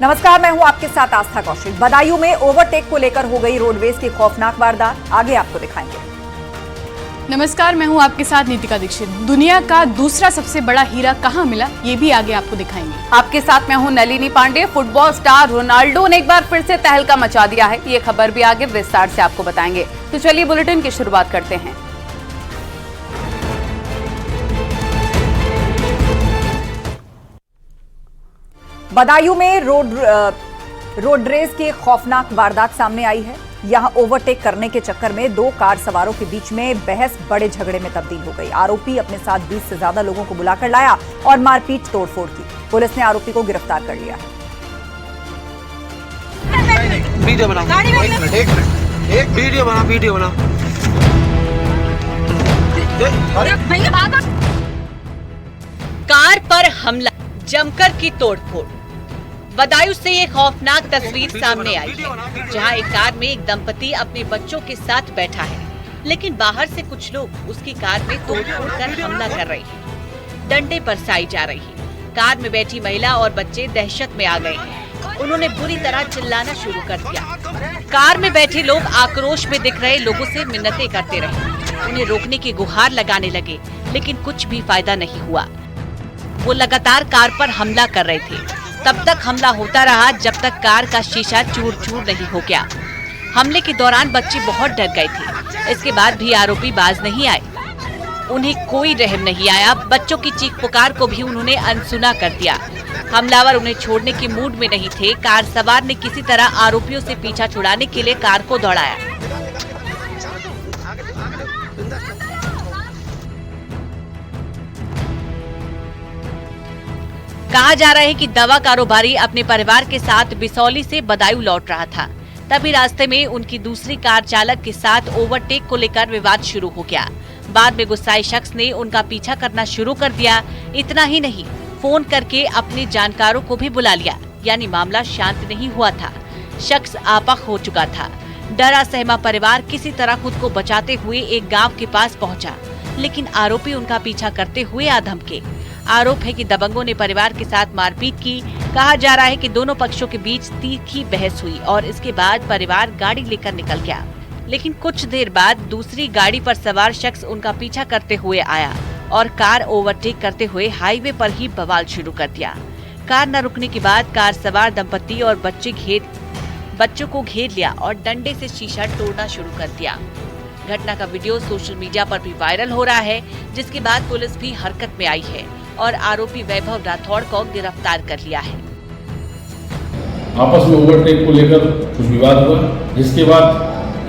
नमस्कार, मैं हूं आपके साथ आस्था कौशिक। बदायूं में ओवरटेक को लेकर हो गई रोडवेज की खौफनाक वारदात, आगे आपको दिखाएंगे। नमस्कार, मैं हूं आपके साथ नीतिका दीक्षित। दुनिया का दूसरा सबसे बड़ा हीरा कहां मिला, ये भी आगे आपको दिखाएंगे। आपके साथ मैं हूं Nalini Pande. Football star Ronaldo ने एक बार फिर से तहलका मचा दिया है, ये खबर भी आगे विस्तार से आपको बताएंगे। तो चलिए बुलेटिन की शुरुआत करते हैं। बदायूं में रोड रेस की खौफनाक वारदात सामने आई है। यहां ओवरटेक करने के चक्कर में दो कार सवारों के बीच में बहस बड़े झगड़े में तब्दील हो गई। आरोपी अपने साथ 20 से ज्यादा लोगों को बुलाकर लाया और मारपीट तोड़फोड़ की। पुलिस ने आरोपी को गिरफ्तार कर लिया। वीडियो बनाओ, एक वीडियो बना। कार पर हमला, जमकर की तोड़फोड़। बदायूं से ये खौफनाक तस्वीर सामने आई है, जहां एक कार में एक दंपति अपने बच्चों के साथ बैठा है, लेकिन बाहर से कुछ लोग उसकी कार में तोड़फोड़ कर हमला कर रहे हैं। डंडे बरसाई जा रही है। कार में बैठी महिला और बच्चे दहशत में आ गए हैं। उन्होंने बुरी तरह चिल्लाना शुरू कर दिया। कार में बैठे लोग आक्रोश में दिख रहे लोगों से मिन्नतें करते रहे। उन्हें रोकने की गुहार लगाने लगे, लेकिन कुछ भी फायदा नहीं हुआ। वो लगातार कार पर हमला कर रहे थे। तब तक हमला होता रहा जब तक कार का शीशा चूर चूर नहीं हो गया। हमले के दौरान बच्चे बहुत डर गए थे। इसके बाद भी आरोपी बाज नहीं आए। उन्हें कोई रहम नहीं आया। बच्चों की चीख पुकार को भी उन्होंने अनसुना कर दिया। हमलावर उन्हें छोड़ने के मूड में नहीं थे। कार सवार ने किसी तरह आरोपियों से पीछा छुड़ाने के लिए कार को दौड़ाया। कहा जा रहा है कि दवा कारोबारी अपने परिवार के साथ बिसौली से बदायूं लौट रहा था। तभी रास्ते में उनकी दूसरी कार चालक के साथ ओवरटेक को लेकर विवाद शुरू हो गया। बाद में गुस्साए शख्स ने उनका पीछा करना शुरू कर दिया। इतना ही नहीं, फोन करके अपने जानकारों को भी बुला लिया, यानी मामला शांत नहीं हुआ था। शख्स आपा हो चुका था। डरा सहमा परिवार किसी तरह खुद को बचाते हुए एक गाँव के पास पहुँचा, लेकिन आरोपी उनका पीछा करते हुए आ धमके। आरोप है कि दबंगों ने परिवार के साथ मारपीट की। कहा जा रहा है कि दोनों पक्षों के बीच तीखी बहस हुई और इसके बाद परिवार गाड़ी लेकर निकल गया। लेकिन कुछ देर बाद दूसरी गाड़ी पर सवार शख्स उनका पीछा करते हुए आया और कार ओवरटेक करते हुए हाईवे पर ही बवाल शुरू कर दिया। कार न रुकने के बाद कार सवार दंपति और बच्चों को घेर लिया और डंडे से शीशा तोड़ना शुरू कर दिया। घटना का वीडियो सोशल मीडिया पर भी वायरल हो रहा है, जिसके बाद पुलिस भी हरकत में आई है और आरोपी वैभव राठौड़ को गिरफ्तार कर लिया है। आपस में ओवरटेक को लेकर कुछ विवाद हुआ, जिसके बाद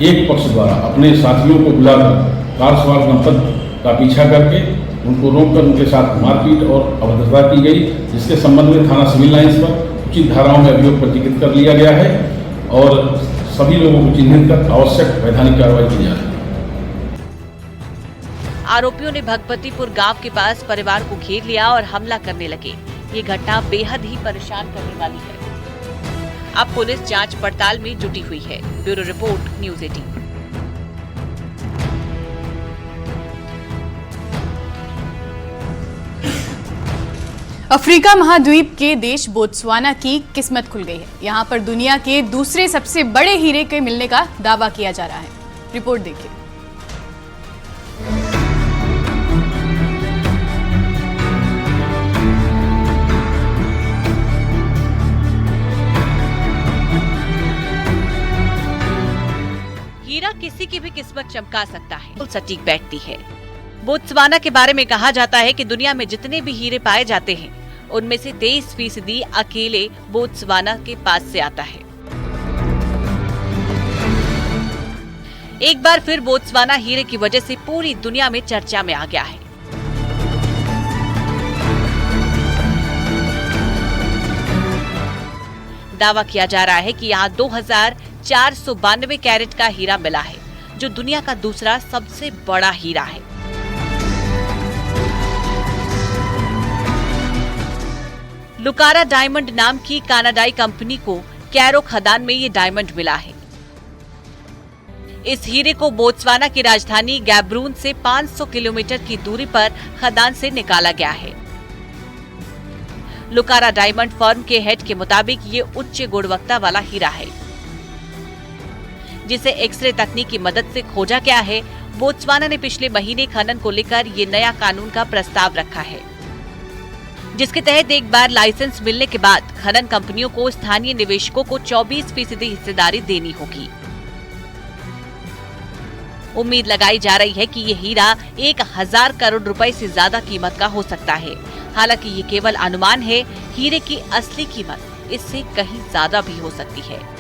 एक पक्ष द्वारा अपने साथियों को बुलाकर कार सवार दंपति का पीछा करके उनको रोककर उनके साथ मारपीट और अभद्रता की गई, जिसके संबंध में थाना सिविल लाइंस पर उचित धाराओं में अभियोग पंजीकृत कर लिया गया है और सभी लोगों को चिन्हित कर आवश्यक वैधानिक कार्रवाई की जा रही है। आरोपियों ने भगवतीपुर गांव के पास परिवार को घेर लिया और हमला करने लगे। ये घटना बेहद ही परेशान करने वाली है। अब पुलिस जांच पड़ताल में जुटी हुई है। Bureau report, news 18। अफ्रीका महाद्वीप के देश बोत्सवाना की किस्मत खुल गई है। यहाँ पर दुनिया के दूसरे सबसे बड़े हीरे के मिलने का दावा किया जा रहा है। रिपोर्ट देखिए। हीरा किसी की भी किस्मत चमका सकता है, सटीक बैठती है। बोत्सवाना के बारे में कहा जाता है कि दुनिया में जितने भी हीरे पाए जाते हैं, उनमें से 23% अकेले बोत्सवाना के पास से आता है। एक बार फिर बोत्सवाना हीरे की वजह से पूरी दुनिया में चर्चा में आ गया है। दावा किया जा रहा है कि यहाँ 2492 कैरेट का हीरा मिला है, जो दुनिया का दूसरा सबसे बड़ा हीरा है। लुकारा डायमंड नाम की कनाडाई कंपनी को कैरो खदान में ये डायमंड मिला है। इस हीरे को बोत्सवाना की राजधानी गैब्रून से 500 किलोमीटर की दूरी पर खदान से निकाला गया है। लुकारा डायमंड फर्म के हेड के मुताबिक ये उच्च गुणवत्ता वाला हीरा है जिसे एक्सरे तकनीक की मदद से खोजा गया है। बोत्सवाना ने पिछले महीने खनन को लेकर ये नया कानून का प्रस्ताव रखा है, जिसके तहत एक बार लाइसेंस मिलने के बाद खनन कंपनियों को स्थानीय निवेशकों को 24% हिस्सेदारी देनी होगी। उम्मीद लगाई जा रही है कि ये हीरा 1000 करोड़ रुपए से ज्यादा कीमत का हो सकता है। हालांकि ये केवल अनुमान है, हीरे की असली कीमत इससे कहीं ज्यादा भी हो सकती है।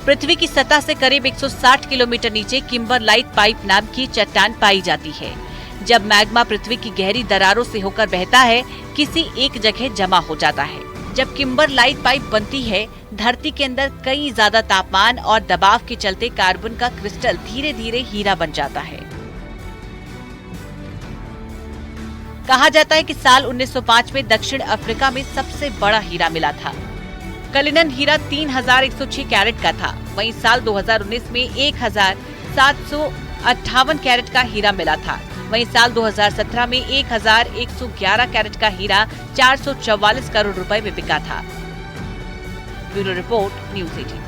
पृथ्वी की सतह से करीब 160 किलोमीटर नीचे किम्बरलाइट पाइप नाम की चट्टान पाई जाती है। जब मैग्मा पृथ्वी की गहरी दरारों से होकर बहता है, किसी एक जगह जमा हो जाता है। जब किम्बरलाइट पाइप बनती है, धरती के अंदर कई ज्यादा तापमान और दबाव के चलते कार्बन का क्रिस्टल धीरे धीरे हीरा बन जाता है। कहा जाता है कि साल 1905 में दक्षिण अफ्रीका में सबसे बड़ा हीरा मिला था। कलिनन हीरा 3106 कैरेट का था। वहीं साल 2019 में 1758 कैरेट का हीरा मिला था। वहीं साल 2017 में 1111 कैरेट का हीरा 444 करोड़ रुपए में बिका था। Bureau report, news 18।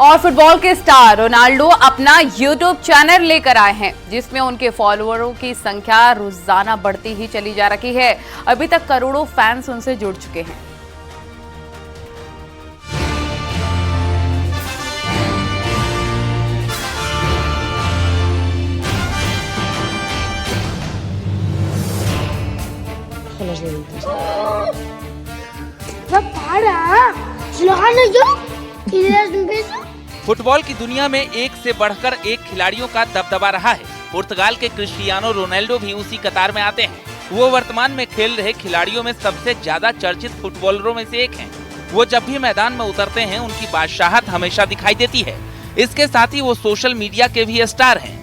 और फुटबॉल के स्टार रोनाल्डो अपना यूट्यूब चैनल लेकर आए हैं, जिसमें उनके फॉलोअरों की संख्या रोजाना बढ़ती ही चली जा रही है। अभी तक करोड़ों फैंस उनसे जुड़ चुके हैं। फुटबॉल की दुनिया में एक से बढ़कर एक खिलाड़ियों का दबदबा रहा है। पुर्तगाल के क्रिस्टियानो रोनाल्डो भी उसी कतार में आते हैं। वो वर्तमान में खेल रहे खिलाड़ियों में सबसे ज्यादा चर्चित फुटबॉलरों में से एक हैं। वो जब भी मैदान में उतरते हैं, उनकी बादशाहत हमेशा दिखाई देती है। इसके साथ ही वो सोशल मीडिया के भी स्टार हैं।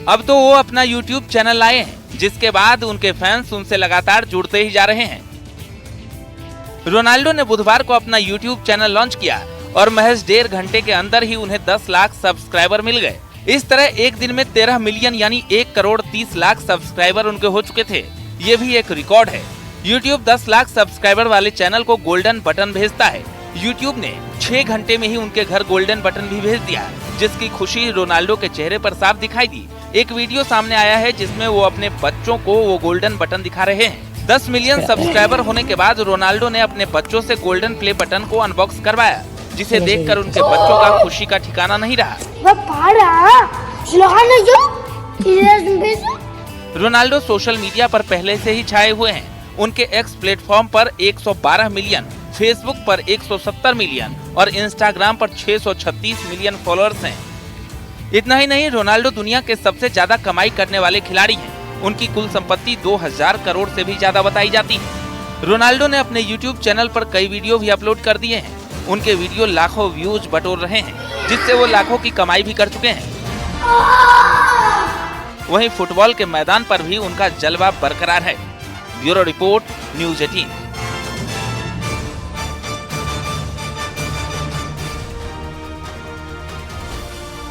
अब तो वो अपना यूट्यूब चैनल लाए हैं, जिसके बाद उनके फैंस उनसे लगातार जुड़ते ही जा रहे हैं। रोनाल्डो ने बुधवार को अपना यूट्यूब चैनल लॉन्च किया और महज 1.5 घंटे के अंदर ही उन्हें 10 लाख सब्सक्राइबर मिल गए। इस तरह एक दिन में 13 मिलियन यानी 1 करोड़ 30 लाख सब्सक्राइबर उनके हो चुके थे। ये भी एक रिकॉर्ड है। यूट्यूब 10 लाख सब्सक्राइबर वाले चैनल को गोल्डन बटन भेजता है। यूट्यूब ने 6 घंटे में ही उनके घर गोल्डन बटन भी भेज दिया, जिसकी खुशी रोनाल्डो के चेहरे पर साफ दिखाई दी। एक वीडियो सामने आया है जिसमें वो अपने बच्चों को वो गोल्डन बटन दिखा रहे हैं। 10 मिलियन सब्सक्राइबर होने के बाद रोनाल्डो ने अपने बच्चों से गोल्डन प्ले बटन को अनबॉक्स करवाया, जिसे देखकर उनके बच्चों का खुशी का ठिकाना नहीं रहा। रोनाल्डो सोशल मीडिया पर पहले से ही छाए हुए हैं। उनके एक्स प्लेटफॉर्म पर 112 मिलियन, फेसबुक पर 170 मिलियन और इंस्टाग्राम पर 636 मिलियन फॉलोअर्स हैं। इतना ही नहीं, रोनाल्डो दुनिया के सबसे ज्यादा कमाई करने वाले खिलाड़ी हैं। उनकी कुल संपत्ति 2000 करोड़ से भी ज्यादा बताई जाती है। रोनाल्डो ने अपने यूट्यूब चैनल पर कई वीडियो भी अपलोड कर दिए हैं। उनके वीडियो लाखों व्यूज बटोर रहे हैं, जिससे वो लाखों की कमाई भी कर चुके हैं। वहीं फुटबॉल के मैदान पर भी उनका जलवा बरकरार है। Bureau report, news 18।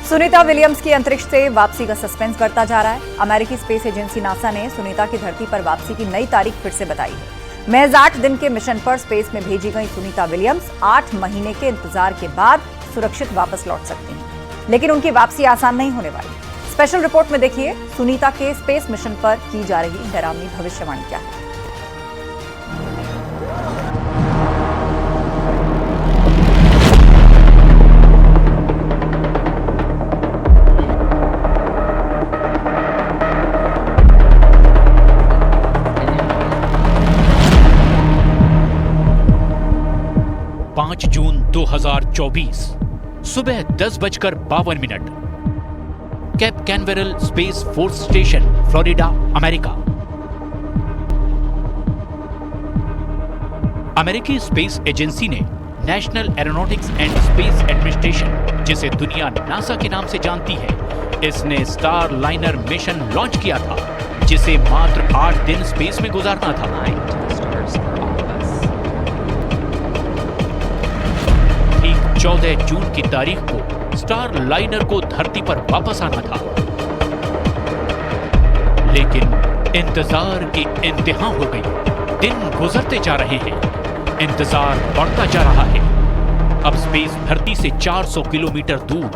Sunita Williams की अंतरिक्ष से वापसी का सस्पेंस बढ़ता जा रहा है। अमेरिकी स्पेस एजेंसी नासा ने सुनीता की धरती पर वापसी की नई तारीख फिर से बताई है। महज 8 दिन के मिशन पर स्पेस में भेजी गई सुनीता विलियम्स 8 महीने के इंतजार के बाद सुरक्षित वापस लौट सकती हैं, लेकिन उनकी वापसी आसान नहीं होने वाली। स्पेशल रिपोर्ट में देखिए सुनीता के स्पेस मिशन पर की जा रही डरावनी भविष्यवाणी क्या है। जून 2024 सुबह 10:52 cap Canaveral space force station, Florida, America. अमेरिकी स्पेस एजेंसी ने national aeronautics and space administration, जिसे दुनिया नासा के नाम से जानती है, इसने स्टार लाइनर मिशन लॉन्च किया था, जिसे मात्र 8 दिन स्पेस में गुजारना था। 14 जून की तारीख को स्टार लाइनर को धरती पर वापस आना था। लेकिन इंतजार की इंतहा हो गई। दिन गुजरते जा रहे हैं, इंतजार बढ़ता जा रहा है। अब स्पेस धरती से 400 किलोमीटर दूर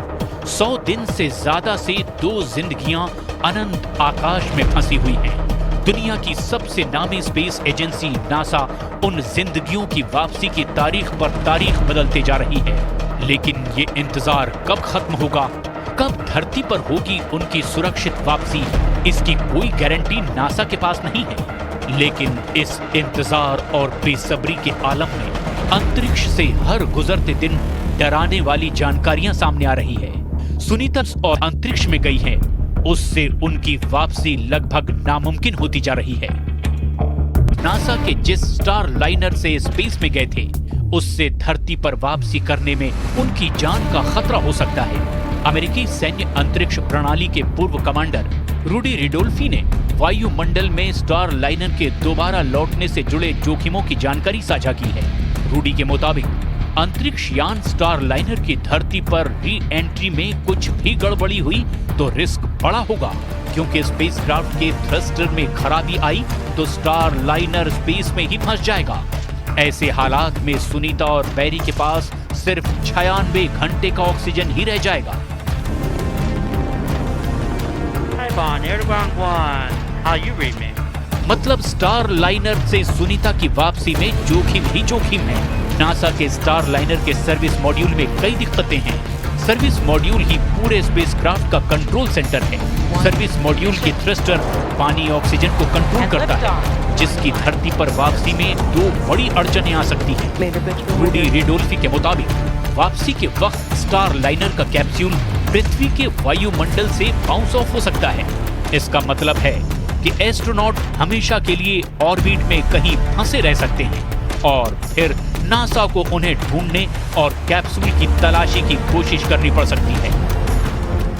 100 दिन से ज्यादा से 2 जिंदगियां अनंत आकाश में फंसी हुई हैं। दुनिया की सबसे नामी स्पेस एजेंसी नासा उन जिंदगियों की वापसी की तारीख पर तारीख बदलते जा रही है। लेकिन ये इंतजार कब खत्म होगा, कब धरती पर होगी उनकी सुरक्षित वापसी, इसकी कोई गारंटी नासा के पास नहीं है। लेकिन इस इंतजार और बेसब्री के आलम में अंतरिक्ष से हर गुजरते दिन डराने वाली जानकारियां सामने आ रही है। सुनीता और अंतरिक्ष में गई है, उससे उनकी वापसी लगभग नामुमकिन होती जा रही है। नासा के जिस स्टार लाइनर से स्पेस में गए थे, उससे धरती पर वापसी करने में उनकी जान का खतरा हो सकता है। अमेरिकी सैन्य अंतरिक्ष प्रणाली के पूर्व कमांडर रूडी रिडोल्फी ने वायुमंडल में स्टार लाइनर के दोबारा लौटने से जुड़े जोखिमों की जानकारी साझा की है। रूडी के मुताबिक अंतरिक्ष यान स्टार लाइनर की धरती पर री एंट्री में कुछ भी गड़बड़ी हुई तो रिस्क बड़ा होगा, क्योंकि स्पेसक्राफ्ट के थ्रस्टर में खराबी आई तो स्टार लाइनर स्पेस में ही फंस जाएगा। ऐसे हालात में सुनीता और बैरी के पास सिर्फ 96 घंटे का ऑक्सीजन ही रह जाएगा। मतलब स्टार लाइनर से सुनीता की वापसी में जोखिम ही जोखिम है। नासा के स्टार लाइनर के सर्विस मॉड्यूल में कई दिक्कतें हैं। सर्विस मॉड्यूल ही पूरे स्पेसक्राफ्ट का कंट्रोल सेंटर है। सर्विस मॉड्यूल की थ्रस्टर पानी ऑक्सीजन को कंट्रोल करता है, जिसकी धरती पर वापसी में 2 बड़ी अड़चनें आ सकती हैं। रूडी रिडोल्फी के मुताबिक वापसी के वक्त स्टार लाइनर का कैप्सूल पृथ्वी के वायुमंडल से बाउंस ऑफ हो सकता है। इसका मतलब है कि एस्ट्रोनॉट हमेशा के लिए ऑर्बिट में कहीं फंसे रह सकते हैं और फिर नासा को उन्हें ढूंढने और कैप्सूल की तलाशी की कोशिश करनी पड़ सकती है।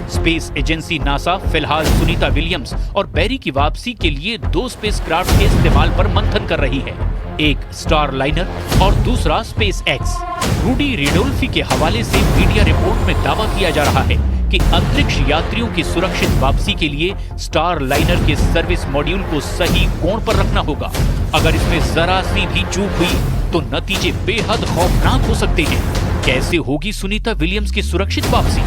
स्पेस एजेंसी नासा फिलहाल सुनीता विलियम्स और बैरी की वापसी के लिए 2 स्पेसक्राफ्ट के इस्तेमाल पर मंथन कर रही है, एक स्टार लाइनर और दूसरा स्पेस एक्स। रूडी रिडोल्फी के हवाले से मीडिया रिपोर्ट में दावा किया जा रहा है कि अंतरिक्ष यात्रियों की सुरक्षित वापसी के लिए स्टार लाइनर के सर्विस मॉड्यूल को सही कोण पर रखना होगा। अगर इसमें जरा सी भी चूक हुई तो नतीजे बेहद खौफनाक हो सकते हैं। कैसे होगी सुनीता विलियम्स की सुरक्षित वापसी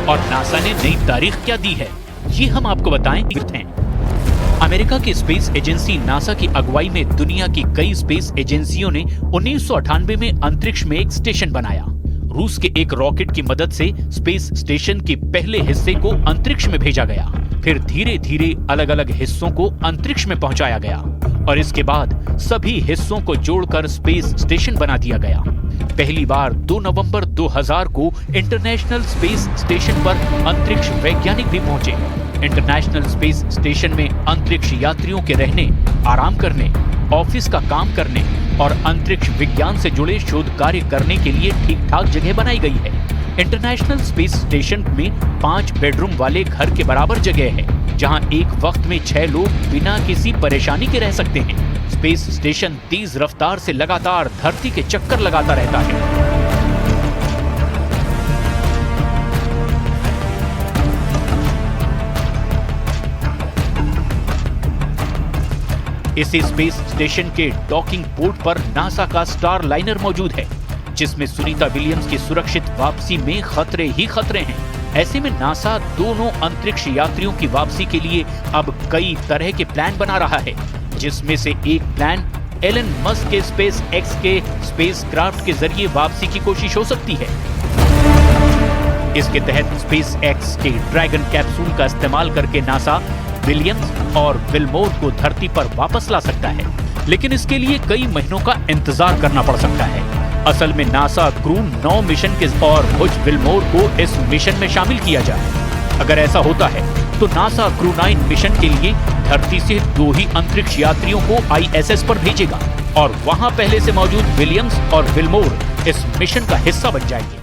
और नासा ने नई तारीख क्या दी है, ये हम आपको बताएंगे। अमेरिका की स्पेस एजेंसी नासा की अगुवाई में दुनिया की कई स्पेस एजेंसियों ने 1998 में अंतरिक्ष में एक स्टेशन बनाया। रूस के एक रॉकेट की मदद से स्पेस स्टेशन के पहले हिस्से को अंतरिक्ष में भेजा गया, फिर धीरे धीरे अलग अलग हिस्सों को अंतरिक्ष में पहुंचाया गया और इसके बाद सभी हिस्सों को जोड़कर स्पेस स्टेशन बना दिया गया। पहली बार 2 नवंबर 2000 को इंटरनेशनल स्पेस स्टेशन पर अंतरिक्ष वैज्ञानिक भी पहुंचे। इंटरनेशनल स्पेस स्टेशन में अंतरिक्ष यात्रियों के रहने, आराम करने, ऑफिस का काम करने और अंतरिक्ष विज्ञान से जुड़े शोध कार्य करने के लिए ठीक ठाक जगह बनाई गई है। इंटरनेशनल स्पेस स्टेशन में 5 बेडरूम वाले घर के बराबर जगह है, जहां एक वक्त में 6 लोग बिना किसी परेशानी के रह सकते हैं। स्पेस स्टेशन तेज रफ्तार से लगातार धरती के चक्कर लगाता रहता है। इसी स्पेस स्टेशन के डॉकिंग पोर्ट पर नासा का स्टार लाइनर मौजूद है, जिसमें सुनीता विलियम्स की सुरक्षित वापसी में खतरे ही खतरे हैं। ऐसे में नासा दोनों अंतरिक्ष यात्रियों की वापसी के लिए अब कई तरह के प्लान बना रहा है, जिसमें से एक प्लान एलन मस्क के स्पेस एक्स के स्पेसक्राफ्ट के जरिए वापसी की कोशिश हो सकती है। इसके तहत स्पेस एक्स के ड्रैगन कैप्सूल का इस्तेमाल करके नासा विलियम्स और विलमोर को धरती पर वापस ला सकता है, लेकिन इसके लिए कई महीनों का इंतजार करना पड़ सकता है। असल में नासा क्रू 9 मिशन के और बुच विलमोर को इस मिशन में शामिल किया जाए। अगर ऐसा होता है तो नासा क्रू 9 मिशन के लिए धरती से 2 ही अंतरिक्ष यात्रियों को ISS पर भेजेगा और वहां पहले से मौजूद विलियम्स और विलमोर इस मिशन का हिस्सा बन जाएंगे।